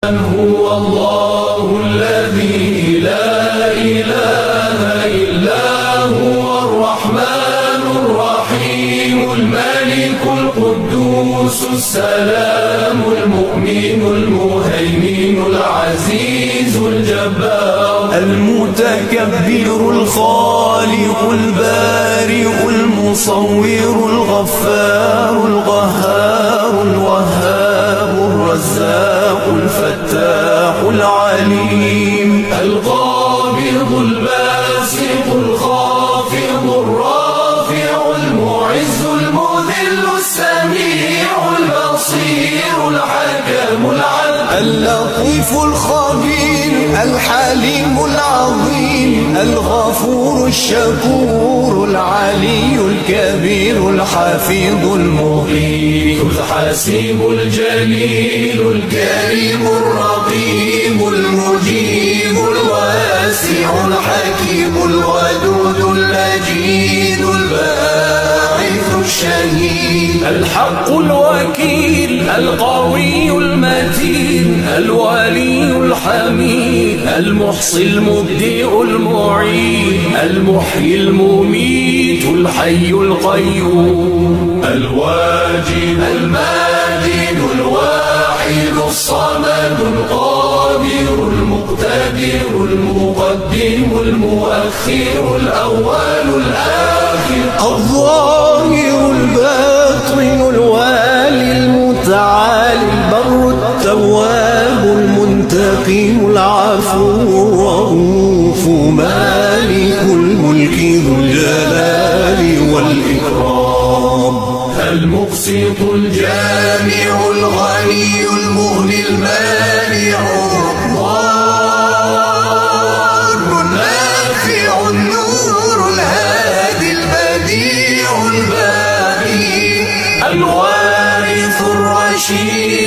هو الله الذي لا إله إلا هو الرحمن الرحيم الملك القدوس السلام المؤمن المهيمن العزيز الجبار المتكبر الخالق البارئ المصور الغفار القهار الوهاب الرزاق الفتاح العليم القابض الباسط الخافض الرافع المعز المذل السميع البصير الحكم العدل اللطيف الخبير الحليم العظيم الغفور الشكور العلي الكبير الحفيظ المغيث الحسيب الجليل الكريم الرقيب المجيب الواسع الحكيم الودود المجيد الباعث الشهيد الحق الوكيل القوي المتين الولي الحميد المحصي المبدئ المعيد المحيي المميت الحي القيوم الواجد الماجد الواحد الصمد القادر المقتدر المقدم المؤخر الأول الآخر الظاهر الباطن الوالي المتعالي البر التواب المنتقم العفو الرؤوف مالك الملك ذو الجلال والإكرام المقسط الجامع الغني المغني المانع الضار النافع النور الهادي البديع الباقي الوارث الرشيد